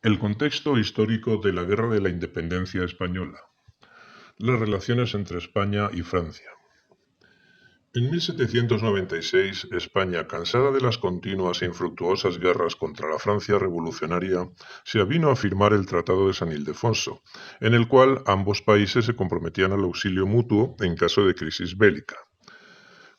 El contexto histórico de la Guerra de la Independencia Española. Las relaciones entre España y Francia. En 1796, España, cansada de las continuas e infructuosas guerras contra la Francia revolucionaria, se avino a firmar el Tratado de San Ildefonso, en el cual ambos países se comprometían al auxilio mutuo en caso de crisis bélica.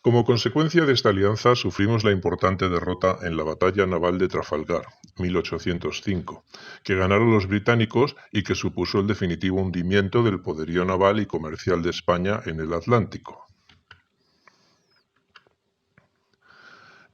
Como consecuencia de esta alianza sufrimos la importante derrota en la Batalla Naval de Trafalgar, 1805, que ganaron los británicos y que supuso el definitivo hundimiento del poderío naval y comercial de España en el Atlántico.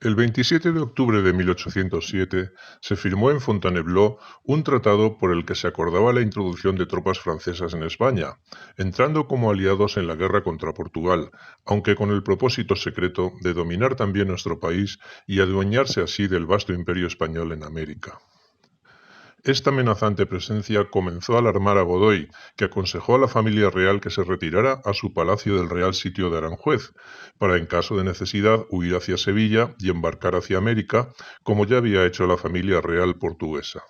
El 27 de octubre de 1807 se firmó en Fontainebleau un tratado por el que se acordaba la introducción de tropas francesas en España, entrando como aliados en la guerra contra Portugal, aunque con el propósito secreto de dominar también nuestro país y adueñarse así del vasto imperio español en América. Esta amenazante presencia comenzó a alarmar a Godoy, que aconsejó a la familia real que se retirara a su palacio del Real Sitio de Aranjuez, para en caso de necesidad huir hacia Sevilla y embarcar hacia América, como ya había hecho la familia real portuguesa.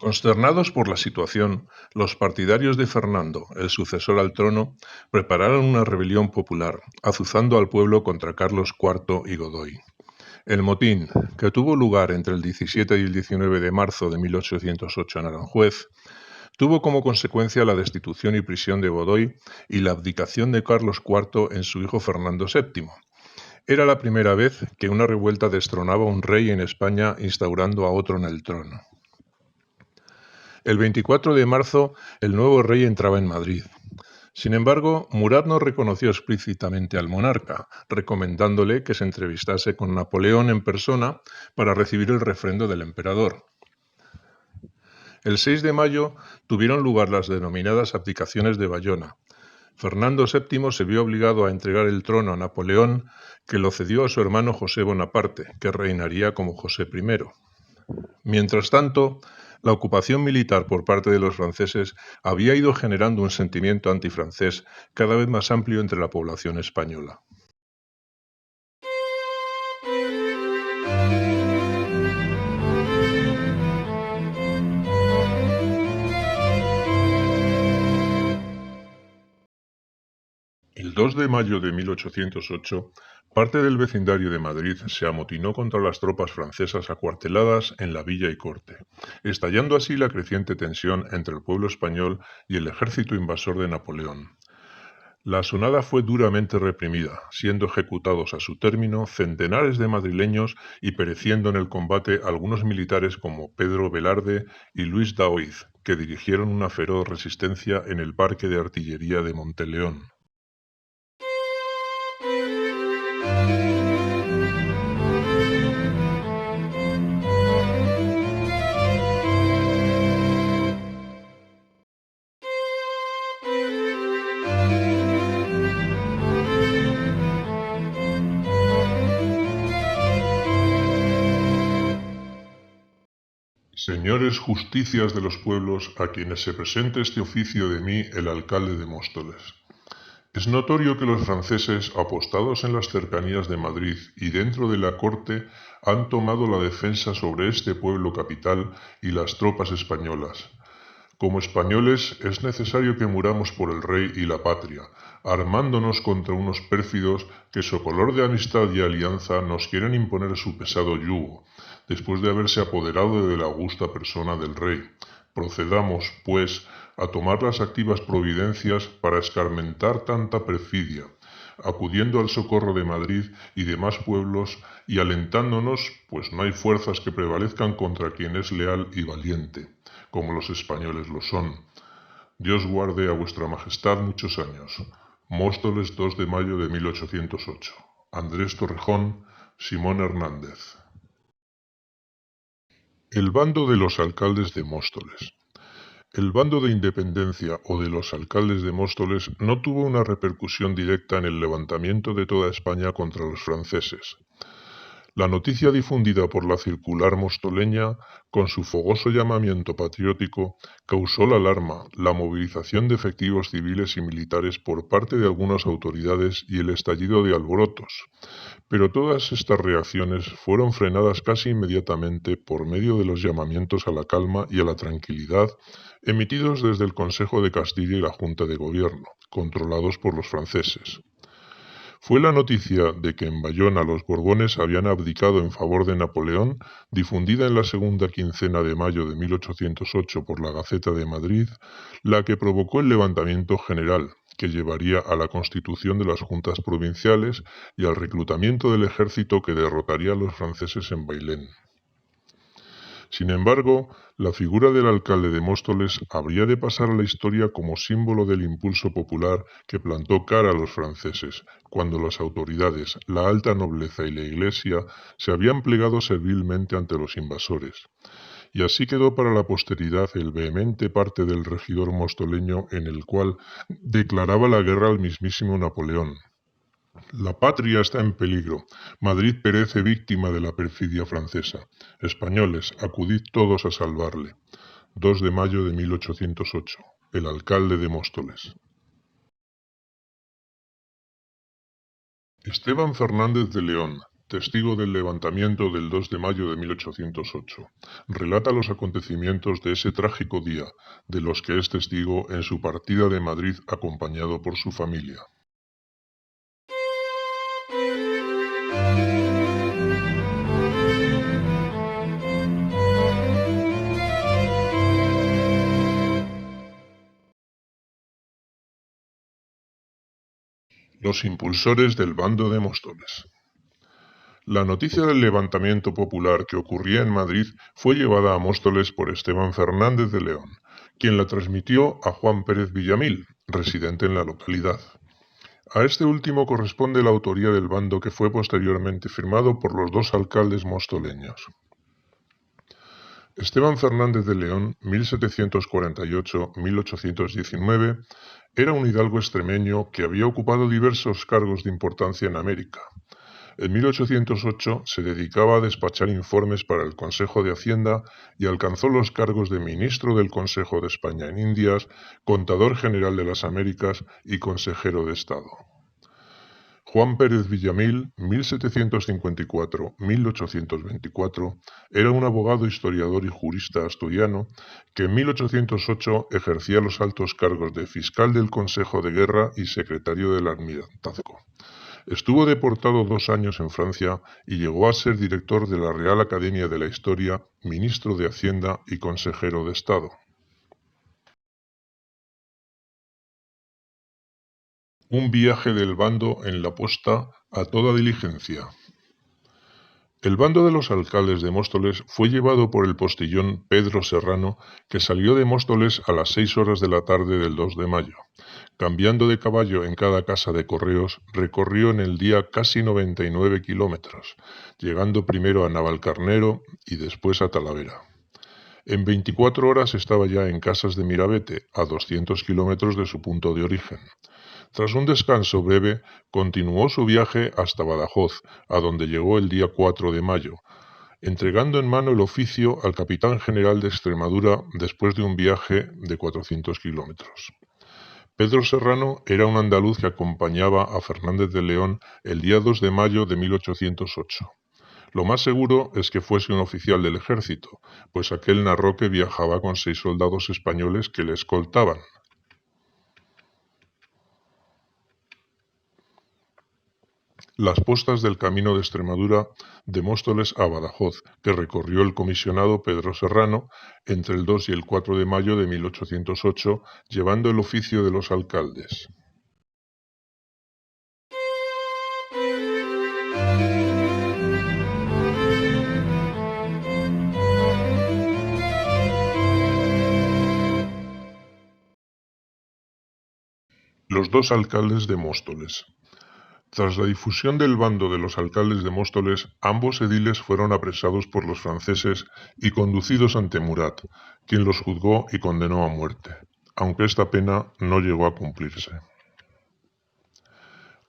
Consternados por la situación, los partidarios de Fernando, el sucesor al trono, prepararon una rebelión popular, azuzando al pueblo contra Carlos IV y Godoy. El motín, que tuvo lugar entre el 17 y el 19 de marzo de 1808 en Aranjuez, tuvo como consecuencia la destitución y prisión de Godoy y la abdicación de Carlos IV en su hijo Fernando VII. Era la primera vez que una revuelta destronaba a un rey en España instaurando a otro en el trono. El 24 de marzo, el nuevo rey entraba en Madrid. Sin embargo, Murat no reconoció explícitamente al monarca, recomendándole que se entrevistase con Napoleón en persona para recibir el refrendo del emperador. El 6 de mayo tuvieron lugar las denominadas abdicaciones de Bayona. Fernando VII se vio obligado a entregar el trono a Napoleón, que lo cedió a su hermano José Bonaparte, que reinaría como José I. Mientras tanto, la ocupación militar por parte de los franceses había ido generando un sentimiento antifrancés cada vez más amplio entre la población española. El 2 de mayo de 1808, parte del vecindario de Madrid se amotinó contra las tropas francesas acuarteladas en la villa y corte, estallando así la creciente tensión entre el pueblo español y el ejército invasor de Napoleón. La asonada fue duramente reprimida, siendo ejecutados a su término centenares de madrileños y pereciendo en el combate algunos militares como Pedro Velarde y Luis Daoiz, que dirigieron una feroz resistencia en el parque de artillería de Monteleón. Señores justicias de los pueblos, a quienes se presente este oficio de mí, el alcalde de Móstoles. Es notorio que los franceses, apostados en las cercanías de Madrid y dentro de la corte, han tomado la defensa sobre este pueblo capital y las tropas españolas. Como españoles es necesario que muramos por el rey y la patria, armándonos contra unos pérfidos que, socolor de amistad y alianza, nos quieren imponer su pesado yugo, después de haberse apoderado de la augusta persona del rey. Procedamos, pues, a tomar las activas providencias para escarmentar tanta perfidia, acudiendo al socorro de Madrid y demás pueblos y alentándonos, pues no hay fuerzas que prevalezcan contra quien es leal y valiente, como los españoles lo son. Dios guarde a vuestra majestad muchos años. Móstoles, 2 de mayo de 1808. Andrés Torrejón, Simón Hernández. El bando de los alcaldes de Móstoles. El bando de Independencia o de los alcaldes de Móstoles no tuvo una repercusión directa en el levantamiento de toda España contra los franceses. La noticia difundida por la circular mostoleña, con su fogoso llamamiento patriótico, causó la alarma, la movilización de efectivos civiles y militares por parte de algunas autoridades y el estallido de alborotos. Pero todas estas reacciones fueron frenadas casi inmediatamente por medio de los llamamientos a la calma y a la tranquilidad emitidos desde el Consejo de Castilla y la Junta de Gobierno, controlados por los franceses. Fue la noticia de que en Bayona los Borbones habían abdicado en favor de Napoleón, difundida en la segunda quincena de mayo de 1808 por la Gaceta de Madrid, la que provocó el levantamiento general, que llevaría a la constitución de las juntas provinciales y al reclutamiento del ejército que derrotaría a los franceses en Bailén. Sin embargo, la figura del alcalde de Móstoles habría de pasar a la historia como símbolo del impulso popular que plantó cara a los franceses, cuando las autoridades, la alta nobleza y la Iglesia se habían plegado servilmente ante los invasores. Y así quedó para la posteridad el vehemente parte del regidor mostoleño en el cual declaraba la guerra al mismísimo Napoleón. La patria está en peligro. Madrid perece víctima de la perfidia francesa. Españoles, acudid todos a salvarle. 2 de mayo de 1808. El alcalde de Móstoles. Esteban Fernández de León, testigo del levantamiento del 2 de mayo de 1808, relata los acontecimientos de ese trágico día, de los que es testigo en su partida de Madrid acompañado por su familia. Los impulsores del bando de Móstoles. La noticia del levantamiento popular que ocurría en Madrid fue llevada a Móstoles por Esteban Fernández de León, quien la transmitió a Juan Pérez Villamil, residente en la localidad. A este último corresponde la autoría del bando que fue posteriormente firmado por los dos alcaldes mostoleños. Esteban Fernández de León, 1748-1819, era un hidalgo extremeño que había ocupado diversos cargos de importancia en América. En 1808 se dedicaba a despachar informes para el Consejo de Hacienda y alcanzó los cargos de ministro del Consejo de España en Indias, contador general de las Américas y consejero de Estado. Juan Pérez Villamil, 1754-1824, era un abogado, historiador y jurista asturiano que en 1808 ejercía los altos cargos de fiscal del Consejo de Guerra y secretario del Almirantazgo. Estuvo deportado 2 años en Francia y llegó a ser director de la Real Academia de la Historia, ministro de Hacienda y consejero de Estado. Un viaje del bando en la posta a toda diligencia. El bando de los alcaldes de Móstoles fue llevado por el postillón Pedro Serrano, que salió de Móstoles a las 6 horas de la tarde del 2 de mayo. Cambiando de caballo en cada casa de correos, recorrió en el día casi 99 kilómetros, llegando primero a Navalcarnero y después a Talavera. En 24 horas estaba ya en Casas de Mirabete, a 200 kilómetros de su punto de origen. Tras un descanso breve, continuó su viaje hasta Badajoz, a donde llegó el día 4 de mayo, entregando en mano el oficio al capitán general de Extremadura después de un viaje de 400 kilómetros. Pedro Serrano era un andaluz que acompañaba a Fernández de León el día 2 de mayo de 1808. Lo más seguro es que fuese un oficial del ejército, pues aquel narró que viajaba con 6 soldados españoles que le escoltaban. Las postas del camino de Extremadura de Móstoles a Badajoz, que recorrió el comisionado Pedro Serrano entre el 2 y el 4 de mayo de 1808, llevando el oficio de los alcaldes. Los dos alcaldes de Móstoles. Tras la difusión del bando de los alcaldes de Móstoles, ambos ediles fueron apresados por los franceses y conducidos ante Murat, quien los juzgó y condenó a muerte, aunque esta pena no llegó a cumplirse.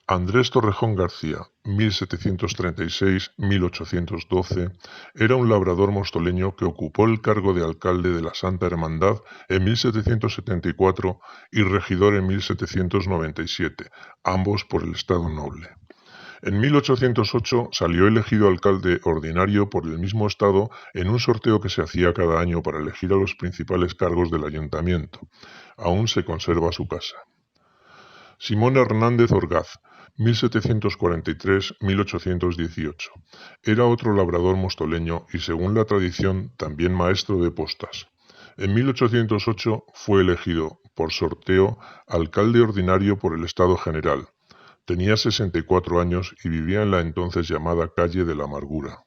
Andrés Torrejón García, 1736-1812, era un labrador mostoleño que ocupó el cargo de alcalde de la Santa Hermandad en 1774 y regidor en 1797, ambos por el Estado Noble. En 1808 salió elegido alcalde ordinario por el mismo estado en un sorteo que se hacía cada año para elegir a los principales cargos del ayuntamiento. Aún se conserva su casa. Simón Hernández Orgaz, 1743-1818. Era otro labrador mostoleño y, según la tradición, también maestro de postas. En 1808 fue elegido, por sorteo, alcalde ordinario por el Estado General. Tenía 64 años y vivía en la entonces llamada Calle de la Amargura.